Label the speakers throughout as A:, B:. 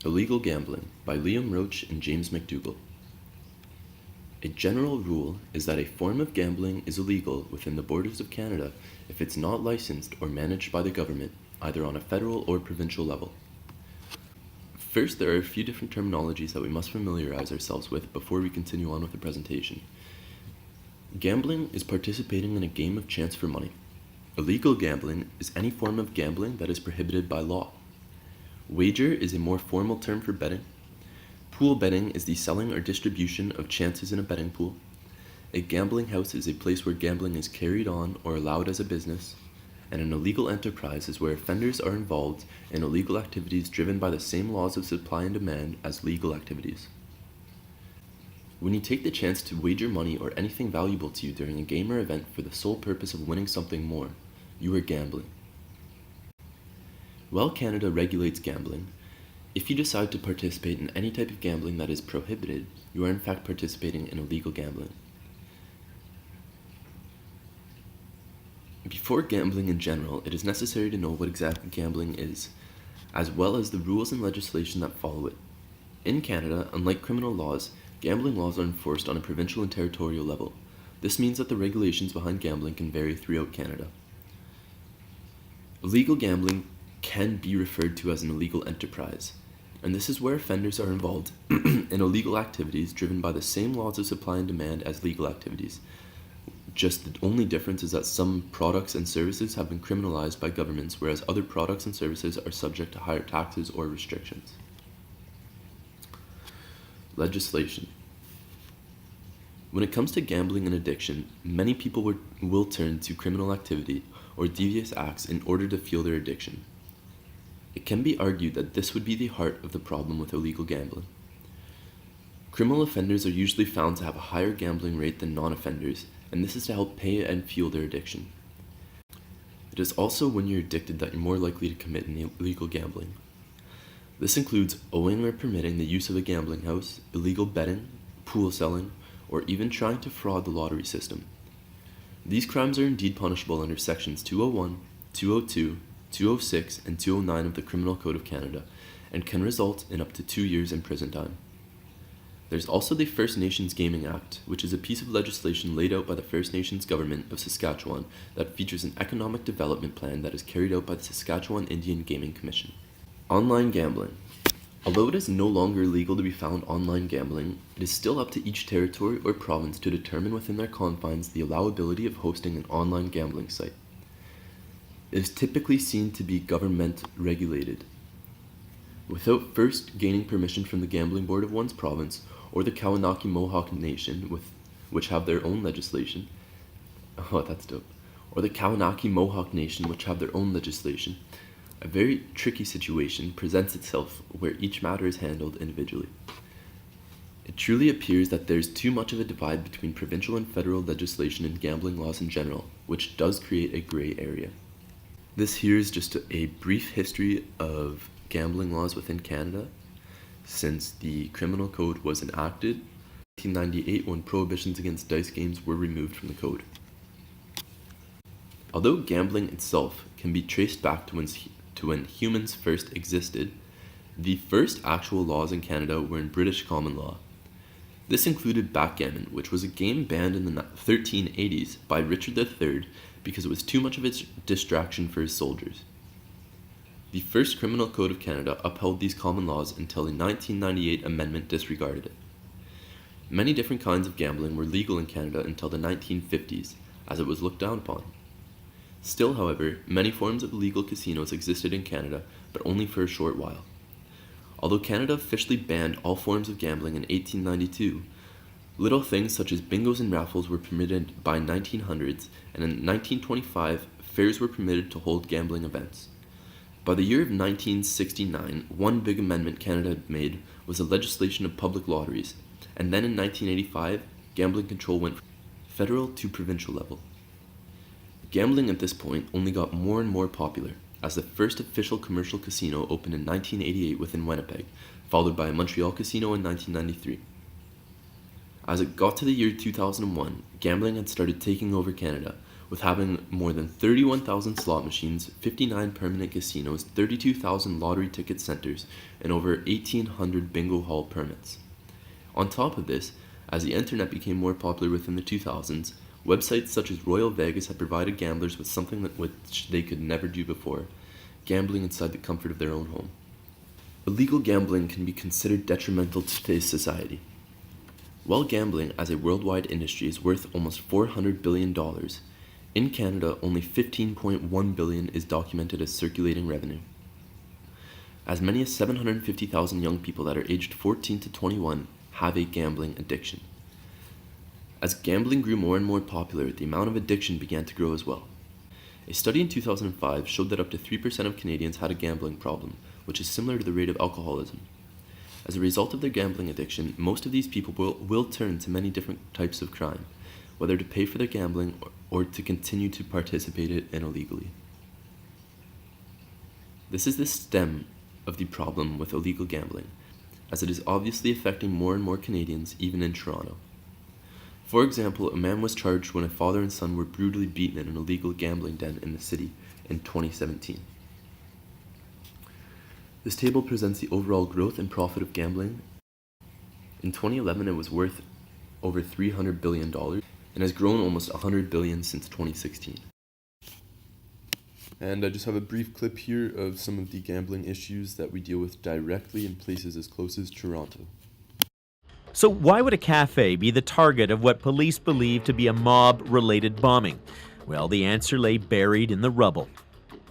A: Illegal Gambling by Liam Roach and James McDougall. A general rule is that a form of gambling is illegal within the borders of Canada if it's not licensed or managed by the government, either on a federal or provincial level. First, there are a few different terminologies that we must familiarize ourselves with before we continue on with the presentation. Gambling is participating in a game of chance for money. Illegal gambling is any form of gambling that is prohibited by law. Wager is a more formal term for betting. Pool betting is the selling or distribution of chances in a betting pool. A gambling house is a place where gambling is carried on or allowed as a business. And an illegal enterprise is where offenders are involved in illegal activities driven by the same laws of supply and demand as legal activities. When you take the chance to wager money or anything valuable to you during a game or event for the sole purpose of winning something more, you are gambling. While Canada regulates gambling, if you decide to participate in any type of gambling that is prohibited, you are in fact participating in illegal gambling. Before gambling in general, it is necessary to know what exactly gambling is, as well as the rules and legislation that follow it. In Canada, unlike criminal laws, gambling laws are enforced on a provincial and territorial level. This means that the regulations behind gambling can vary throughout Canada. Illegal gambling can be referred to as an illegal enterprise, and this is where offenders are involved in illegal activities driven by the same laws of supply and demand as legal activities. Just the only difference is that some products and services have been criminalized by governments, whereas other products and services are subject to higher taxes or restrictions. Legislation. When it comes to gambling and addiction, many people will turn to criminal activity or devious acts in order to fuel their addiction. It can be argued that this would be the heart of the problem with illegal gambling. Criminal offenders are usually found to have a higher gambling rate than non-offenders, and this is to help pay and fuel their addiction. It is also when you're addicted that you're more likely to commit illegal gambling. This includes owning or permitting the use of a gambling house, illegal betting, pool selling, or even trying to fraud the lottery system. These crimes are indeed punishable under sections 201, 202, 206, and 209 of the Criminal Code of Canada, and can result in up to 2 years in prison time. There's also the First Nations Gaming Act, which is a piece of legislation laid out by the First Nations government of Saskatchewan that features an economic development plan that is carried out by the Saskatchewan Indian Gaming Commission. Online gambling. Although it is no longer legal to be found online gambling, it is still up to each territory or province to determine within their confines the allowability of hosting an online gambling site. It is typically seen to be government regulated. Without first gaining permission from the Gambling Board of one's province or the Kawanaki Mohawk Nation, which have their own legislation, or the Kawanaki Mohawk Nation, which have their own legislation, a very tricky situation presents itself where each matter is handled individually. It truly appears that there's too much of a divide between provincial and federal legislation and gambling laws in general, which does create a gray area. This here is just a brief history of gambling laws within Canada since the Criminal Code was enacted in 1998 when prohibitions against dice games were removed from the code. Although gambling itself can be traced back to when humans first existed, the first actual laws in Canada were in British common law. This included backgammon, which was a game banned in the 1380s by Richard III because it was too much of a distraction for his soldiers. The first Criminal Code of Canada upheld these common laws until the 1998 amendment disregarded it. Many different kinds of gambling were legal in Canada until the 1950s, as it was looked down upon. Still, however, many forms of illegal casinos existed in Canada, but only for a short while. Although Canada officially banned all forms of gambling in 1892, little things such as bingos and raffles were permitted by 1900s, and in 1925, fairs were permitted to hold gambling events. By the year of 1969, one big amendment Canada had made was the legislation of public lotteries, and then in 1985, gambling control went from federal to provincial level. Gambling at this point only got more and more popular, as the first official commercial casino opened in 1988 within Winnipeg, followed by a Montreal casino in 1993. As it got to the year 2001, gambling had started taking over Canada, with having more than 31,000 slot machines, 59 permanent casinos, 32,000 lottery ticket centers, and over 1,800 bingo hall permits. On top of this, as the internet became more popular within the 2000s, websites such as Royal Vegas have provided gamblers with something which they could never do before: gambling inside the comfort of their own home. Illegal gambling can be considered detrimental to today's society. While gambling as a worldwide industry is worth almost $400 billion, in Canada only $15.1 billion is documented as circulating revenue. As many as 750,000 young people that are aged 14 to 21 have a gambling addiction. As gambling grew more and more popular, the amount of addiction began to grow as well. A study in 2005 showed that up to 3% of Canadians had a gambling problem, which is similar to the rate of alcoholism. As a result of their gambling addiction, most of these people will turn to many different types of crime, whether to pay for their gambling or to continue to participate in it illegally. This is the stem of the problem with illegal gambling, as it is obviously affecting more and more Canadians, even in Toronto. For example, a man was charged when a father and son were brutally beaten in an illegal gambling den in the city in 2017. This table presents the overall growth and profit of gambling. In 2011, it was worth over $300 billion and has grown almost $100 billion since 2016. And I just have a brief clip here of some of the gambling issues that we deal with directly in places as close as Toronto.
B: So why would a cafe be the target of what police believe to be a mob-related bombing? Well, the answer lay buried in the rubble.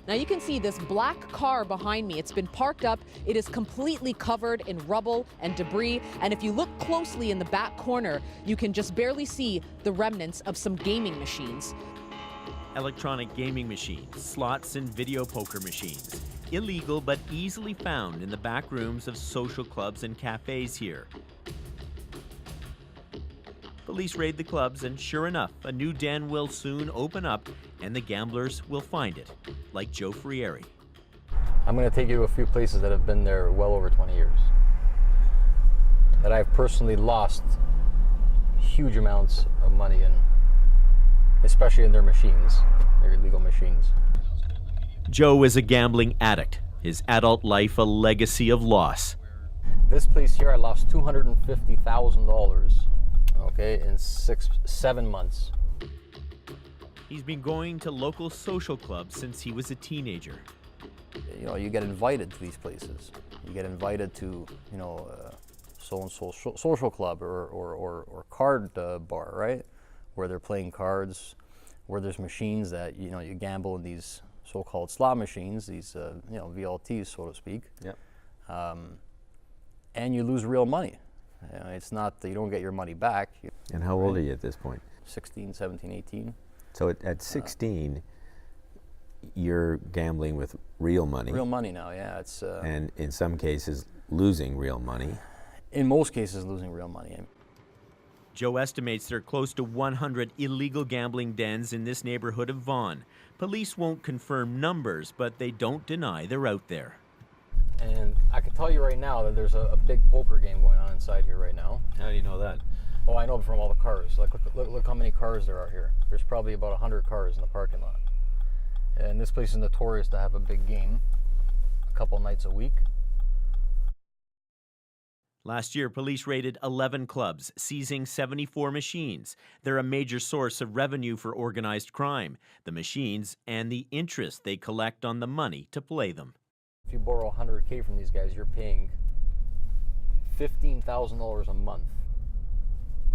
C: Now you can see this black car behind me. It's been parked up. It is completely covered in rubble and debris. And if you look closely in the back corner, you can just barely see the remnants of some gaming machines.
B: Electronic gaming machines, slots and video poker machines. Illegal but easily found in the back rooms of social clubs and cafes here. Police raid the clubs, and sure enough, a new den will soon open up and the gamblers will find it, like Joe Frieri.
D: I'm going to take you to a few places that have been there well over 20 years, that I've personally lost huge amounts of money in, especially in their machines, their illegal machines.
B: Joe is a gambling addict, his adult life a legacy of loss.
D: This place here, I lost $250,000, okay, in 7 months.
B: He's been going to local social clubs since he was a teenager.
D: You know, you get invited to these places. You get invited to, you know, so-and-so social club or card bar, right? Where they're playing cards, where there's machines that, you know, you gamble in these so-called slot machines, these, you know, VLTs, so to speak. Yep. And you lose real money. You know, it's not that you don't get your money back.
E: And how old are you at this point?
D: 16, 17, 18.
E: So at 16, you're gambling with real money.
D: Real money now, yeah. It's
E: and in some cases, losing real money.
D: In most cases, losing real money.
B: Joe estimates there are close to 100 illegal gambling dens in this neighborhood of Vaughan. Police won't confirm numbers, but they don't deny they're out there.
D: And I can tell you right now that there's a big poker game going on inside here right now.
E: How do you know that?
D: Oh, I know from all the cars. Like, look how many cars there are here. There's probably about 100 cars in the parking lot. And this place is notorious to have a big game a couple nights a week.
B: Last year, police raided 11 clubs, seizing 74 machines. They're a major source of revenue for organized crime, the machines and the interest they collect on the money to play them.
D: If you borrow $100K from these guys, you're paying $15,000 a month.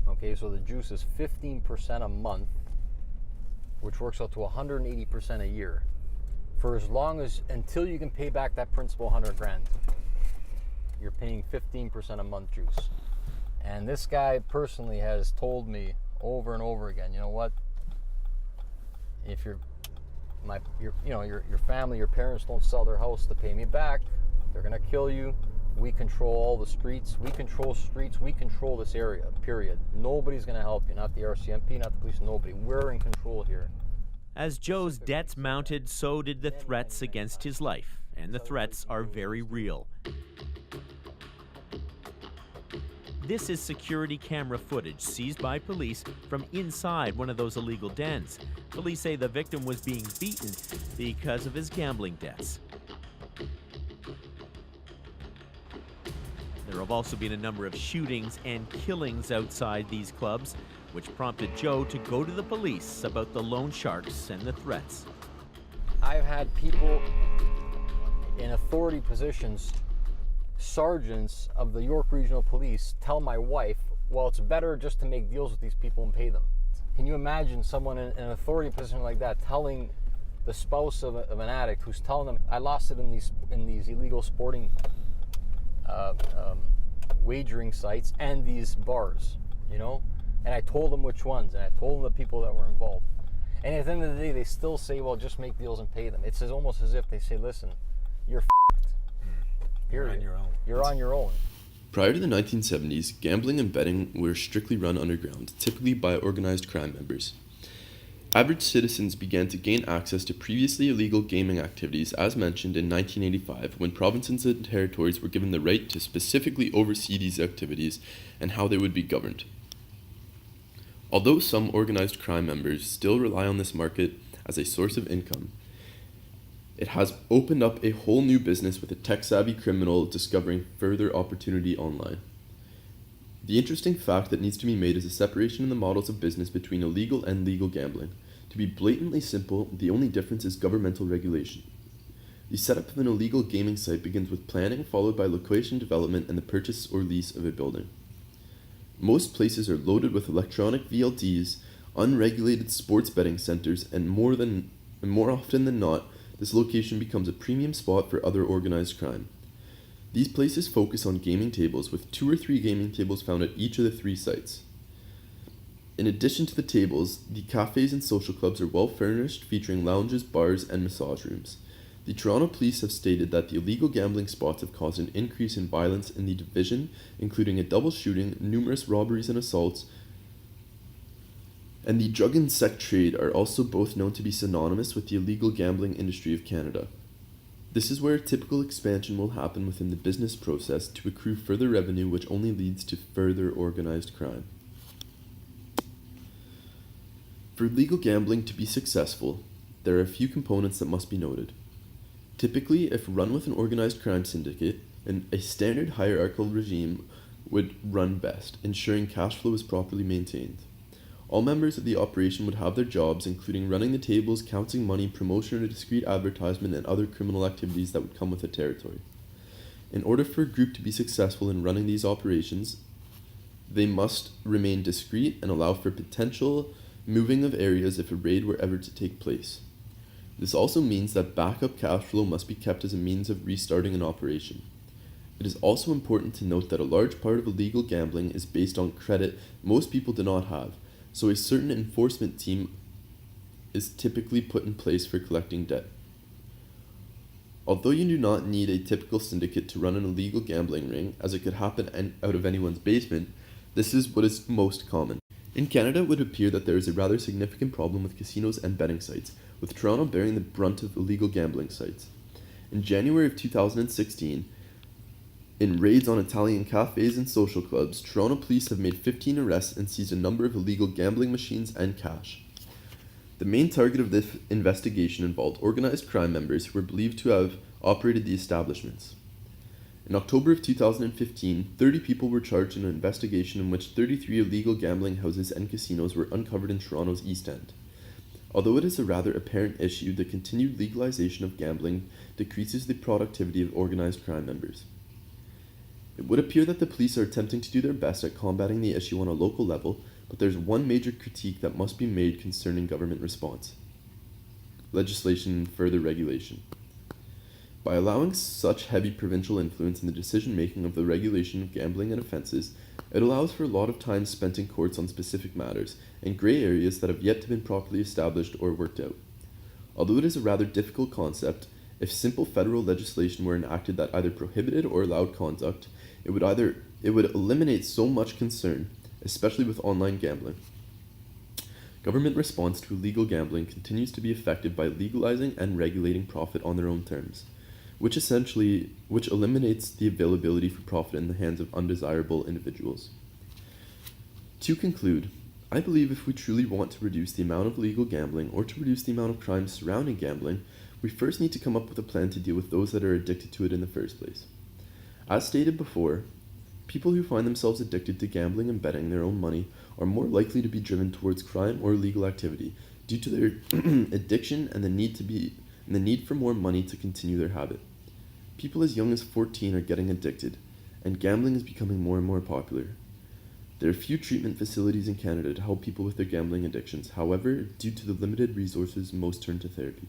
D: Okay, so the juice is 15% a month, which works out to 180% a year. For as long as, until you can pay back that principal 100 grand, you're paying 15% a month juice. And this guy personally has told me over and over again, you know what? If your family, your parents don't sell their house to pay me back, they're gonna kill you. We control all the streets. We control streets. We control this area, period. Nobody's going to help you. Not the RCMP, not the police, nobody. We're in control here. As Joe's debts mounted, so did the threats against his life. And the threats are very real. This is security camera footage seized by police from inside one of those illegal dens.
B: Police say the victim was being beaten because of his gambling debts. There have also been a number of shootings and killings outside these clubs, which prompted Joe to go to the police about the loan sharks and the threats.
D: I've had people in authority positions, sergeants of the York Regional Police, tell my wife, well, it's better just to make deals with these people and pay them. Can you imagine someone in an authority position like that telling the spouse of an addict who's telling them, I lost it in these illegal sporting wagering sites and these bars, you know? And I told them which ones, and I told them the people that were involved. And at the end of the day, they still say, well, just make deals and pay them. It's almost as if they say, listen, you're f***ed.
E: You're on your own.
D: You're on your own.
A: Prior to the 1970s, gambling and betting were strictly run underground, typically by organized crime members. Average citizens began to gain access to previously illegal gaming activities, as mentioned in 1985, when provinces and territories were given the right to specifically oversee these activities and how they would be governed. Although some organized crime members still rely on this market as a source of income, it has opened up a whole new business with a tech-savvy criminal discovering further opportunity online. The interesting fact that needs to be made is a separation in the models of business between illegal and legal gambling. To be blatantly simple, the only difference is governmental regulation. The setup of an illegal gaming site begins with planning, followed by location development and the purchase or lease of a building. Most places are loaded with electronic VLTs, unregulated sports betting centers, and more often than not, this location becomes a premium spot for other organized crime. These places focus on gaming tables, with 2 or 3 gaming tables found at each of the 3 sites. In addition to the tables, the cafes and social clubs are well furnished, featuring lounges, bars, and massage rooms. The Toronto Police have stated that the illegal gambling spots have caused an increase in violence in the division, including a double shooting, numerous robberies and assaults, and the drug and sex trade are also both known to be synonymous with the illegal gambling industry of Canada. This is where a typical expansion will happen within the business process to accrue further revenue, which only leads to further organized crime. For legal gambling to be successful, there are a few components that must be noted. Typically, if run with an organized crime syndicate, a standard hierarchical regime would run best, ensuring cash flow is properly maintained. All members of the operation would have their jobs, including running the tables, counting money, promotion or discreet advertisement, and other criminal activities that would come with the territory. In order for a group to be successful in running these operations, they must remain discreet and allow for potential moving of areas if a raid were ever to take place. This also means that backup cash flow must be kept as a means of restarting an operation. It is also important to note that a large part of illegal gambling is based on credit most people do not have, so a certain enforcement team is typically put in place for collecting debt. Although you do not need a typical syndicate to run an illegal gambling ring, as it could happen out of anyone's basement, this is what is most common. In Canada, it would appear that there is a rather significant problem with casinos and betting sites, with Toronto bearing the brunt of illegal gambling sites. In January of 2016, in raids on Italian cafes and social clubs, Toronto police have made 15 arrests and seized a number of illegal gambling machines and cash. The main target of this investigation involved organized crime members who were believed to have operated the establishments. In October of 2015, 30 people were charged in an investigation in which 33 illegal gambling houses and casinos were uncovered in Toronto's East End. Although it is a rather apparent issue, the continued legalization of gambling decreases the productivity of organized crime members. It would appear that the police are attempting to do their best at combating the issue on a local level, but there's one major critique that must be made concerning government response: legislation and further regulation. By allowing such heavy provincial influence in the decision-making of the regulation of gambling and offences, it allows for a lot of time spent in courts on specific matters and grey areas that have yet to be properly established or worked out. Although it is a rather difficult concept, if simple federal legislation were enacted that either prohibited or allowed conduct, it would eliminate so much concern, especially with online gambling. Government response to illegal gambling continues to be effective by legalizing and regulating profit on their own terms, which eliminates the availability for profit in the hands of undesirable individuals. To conclude, I believe if we truly want to reduce the amount of legal gambling or to reduce the amount of crime surrounding gambling, we first need to come up with a plan to deal with those that are addicted to it in the first place. As stated before, people who find themselves addicted to gambling and betting their own money are more likely to be driven towards crime or illegal activity due to their addiction and the need for more money to continue their habit. People as young as 14 are getting addicted, and gambling is becoming more and more popular. There are few treatment facilities in Canada to help people with their gambling addictions. However, due to the limited resources, most turn to therapy.